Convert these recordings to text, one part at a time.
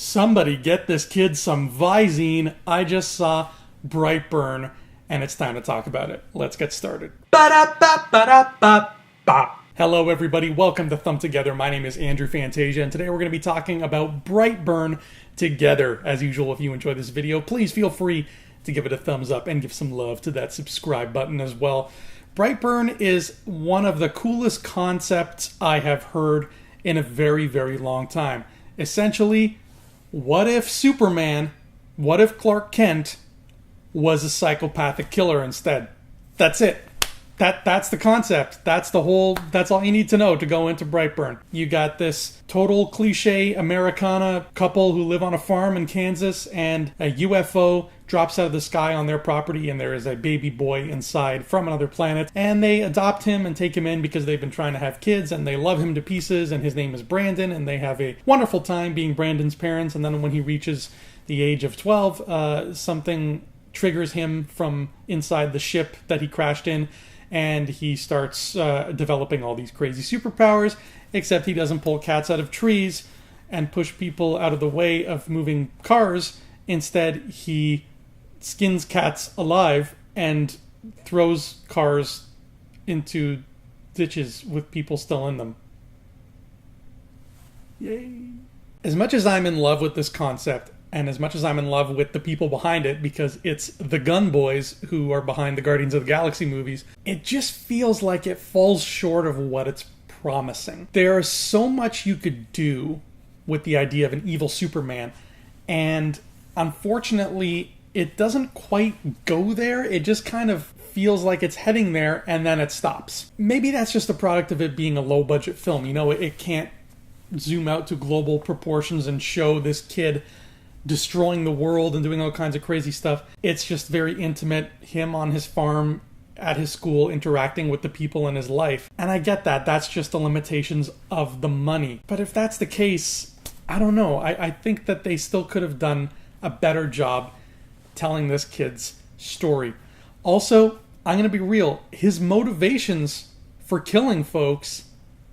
Somebody get this kid some Visine. I just saw Brightburn, and it's time to talk about it. Let's get started. Hello everybody, welcome to Thumb Together. My name is Andrew Fantasia, and today we're going to be talking about Brightburn together. As usual, if you enjoy this video, please feel free to give it a thumbs up and give some love to that subscribe button as well. Brightburn is one of the coolest concepts I have heard in a very, very long time. Essentially, what if Superman, what if Clark Kent was a psychopathic killer instead? That's it. That's the concept. That's all you need to know to go into Brightburn. You got this total cliche Americana couple who live on a farm in Kansas, and a UFO drops out of the sky on their property, and there is a baby boy inside from another planet, and they adopt him and take him in because they've been trying to have kids, and they love him to pieces, and his name is Brandon, and they have a wonderful time being Brandon's parents. And then when he reaches the age of 12, something triggers him from inside the ship that he crashed in, and he starts developing all these crazy superpowers, except he doesn't pull cats out of trees and push people out of the way of moving cars. Instead, he skins cats alive and throws cars into ditches with people still in them. Yay. As much as I'm in love with this concept, and as much as I'm in love with the people behind it, because it's the Gun Boys who are behind the Guardians of the Galaxy movies, it just feels like it falls short of what it's promising. There's so much you could do with the idea of an evil Superman, and unfortunately, it doesn't quite go there. It just kind of feels like it's heading there, and then it stops. Maybe that's just a product of it being a low-budget film. You know, it can't zoom out to global proportions and show this kid destroying the world and doing all kinds of crazy stuff. It's just very intimate, him on his farm, at his school, interacting with the people in his life. And I get that. That's just the limitations of the money. But if that's the case, I don't know. I think that they still could have done a better job telling this kid's story. Also, I'm going to be real. His motivations for killing folks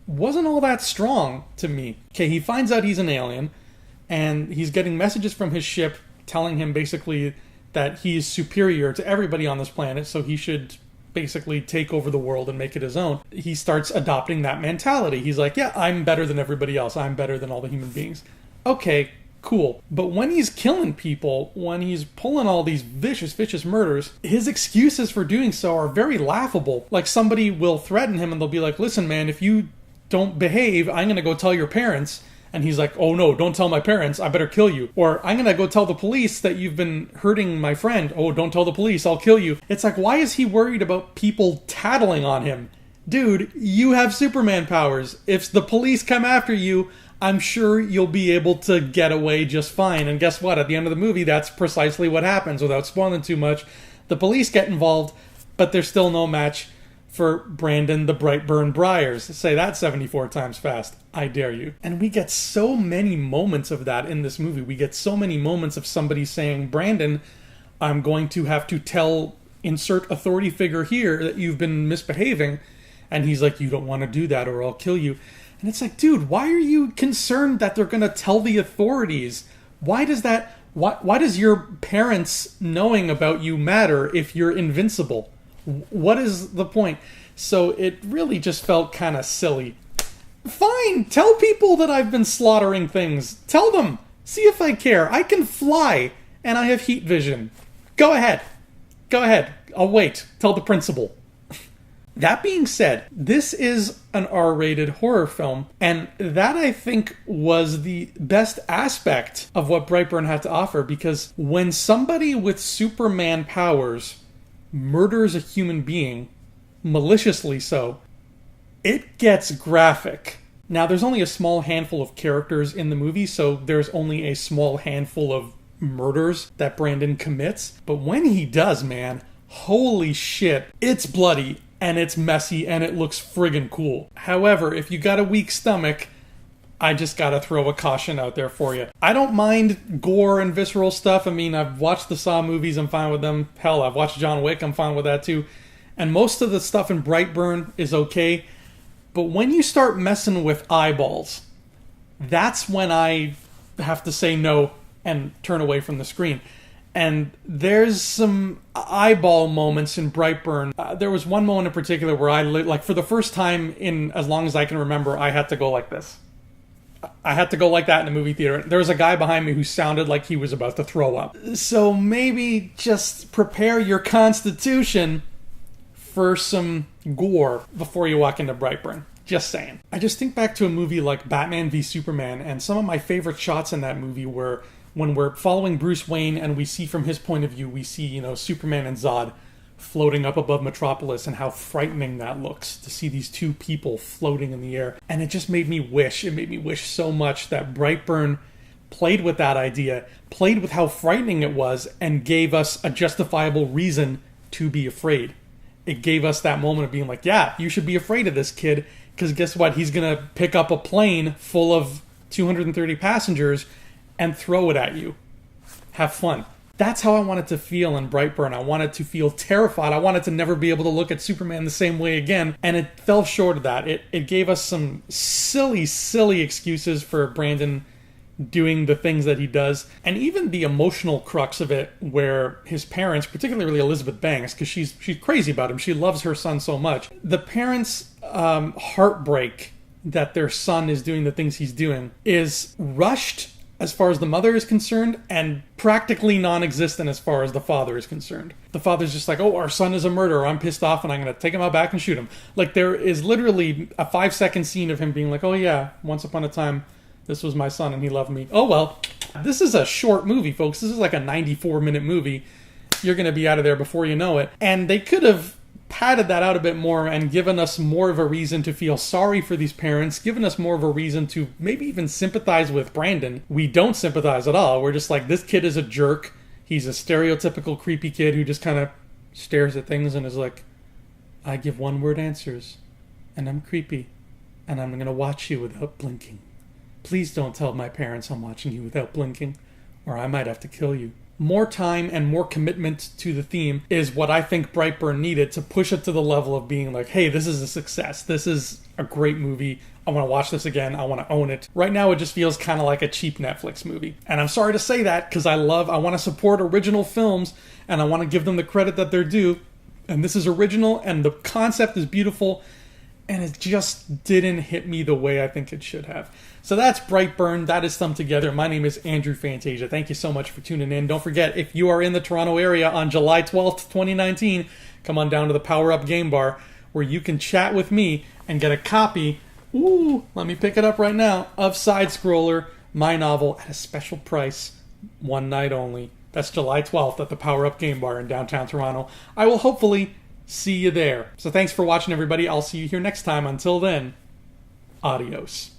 wasn't all that strong to me. Okay, he finds out he's an alien, and he's getting messages from his ship telling him basically that he is superior to everybody on this planet, so he should basically take over the world and make it his own. He starts adopting that mentality. He's like, yeah, I'm better than everybody else. I'm better than all the human beings. Okay, cool. But when he's killing people, when he's pulling all these vicious murders, his excuses for doing so are very laughable. Like, somebody will threaten him and they'll be like, listen, man, if you don't behave, I'm going to go tell your parents. And he's like, oh no, don't tell my parents, I better kill you. Or, I'm gonna go tell the police that you've been hurting my friend. Oh, don't tell the police, I'll kill you. It's like, why is he worried about people tattling on him? Dude, you have Superman powers. If the police come after you, I'm sure you'll be able to get away just fine. And guess what? At the end of the movie, that's precisely what happens. Without spoiling too much, the police get involved, but there's still no match for Brandon the Brightburn Briars. Say that 74 times fast. I dare you. And we get so many moments of that in this movie. We get so many moments of somebody saying, Brandon, I'm going to have to tell insert authority figure here that you've been misbehaving. And he's like, you don't want to do that or I'll kill you. And it's like, dude, why are you concerned that they're going to tell the authorities? Why does your parents knowing about you matter if you're invincible? What is the point? So it really just felt kind of silly. Fine, tell people that I've been slaughtering things. Tell them. See if I care. I can fly, and I have heat vision. Go ahead. I'll wait. Tell the principal. That being said, this is an R-rated horror film, and that, I think, was the best aspect of what Brightburn had to offer, because when somebody with Superman powers murders a human being, maliciously so, it gets graphic. Now, there's only a small handful of characters in the movie, so there's only a small handful of murders that Brandon commits. But when he does, man, holy shit, it's bloody, and it's messy, and it looks friggin' cool. However, if you got a weak stomach, I just gotta throw a caution out there for you. I don't mind gore and visceral stuff. I mean, I've watched the Saw movies, I'm fine with them. Hell, I've watched John Wick, I'm fine with that too. And most of the stuff in Brightburn is okay. But when you start messing with eyeballs, that's when I have to say no and turn away from the screen. And there's some eyeball moments in Brightburn. There was one moment in particular where like for the first time in as long as I can remember, I had to go like this. I had to go like that in the movie theater. There was a guy behind me who sounded like he was about to throw up. So maybe just prepare your constitution for some gore before you walk into Brightburn. Just saying. I just think back to a movie like Batman v Superman, and some of my favorite shots in that movie were when we're following Bruce Wayne and we see from his point of view, we see, Superman and Zod floating up above Metropolis, and how frightening that looks to see these two people floating in the air. And it just made me wish so much that Brightburn played with that idea, played with how frightening it was, and gave us a justifiable reason to be afraid. It gave us that moment of being like, yeah, you should be afraid of this kid, because guess what? He's going to pick up a plane full of 230 passengers and throw it at you. Have fun. That's how I wanted to feel in Brightburn. I wanted to feel terrified. I wanted to never be able to look at Superman the same way again. And it fell short of that. It gave us some silly, silly excuses for Brandon doing the things that he does. And even the emotional crux of it, where his parents, particularly Elizabeth Banks, because she's crazy about him. She loves her son so much. The parents' heartbreak that their son is doing the things he's doing is rushed as far as the mother is concerned, and practically non-existent as far as the father is concerned. The father's just like, oh, our son is a murderer, I'm pissed off and I'm going to take him out back and shoot him. Like, there is literally a 5-second scene of him being like, oh yeah, once upon a time, this was my son and he loved me. Oh well, this is a short movie, folks. This is like a 94-minute movie. You're going to be out of there before you know it. And they could have padded that out a bit more and given us more of a reason to feel sorry for these parents, given us more of a reason to maybe even sympathize with Brandon. We don't sympathize at all. We're just like, this kid is a jerk. He's a stereotypical creepy kid who just kind of stares at things and is like, I give one-word answers, and I'm creepy, and I'm going to watch you without blinking. Please don't tell my parents I'm watching you without blinking, or I might have to kill you. More time and more commitment to the theme is what I think Brightburn needed to push it to the level of being like, hey, this is a success. This is a great movie. I want to watch this again. I want to own it. Right now, it just feels kind of like a cheap Netflix movie. And I'm sorry to say that, because I want to support original films, and I want to give them the credit that they're due. And this is original, and the concept is beautiful, and it just didn't hit me the way I think it should have. So that's Brightburn. That is Thumb Together. My name is Andrew Fantasia. Thank you so much for tuning in. Don't forget, if you are in the Toronto area on July 12th, 2019, come on down to the Power Up Game Bar, where you can chat with me and get a copy, let me pick it up right now, of Side Scroller, my novel, at a special price, one night only. That's July 12th at the Power Up Game Bar in downtown Toronto. I will hopefully see you there. So thanks for watching, everybody. I'll see you here next time. Until then, adios.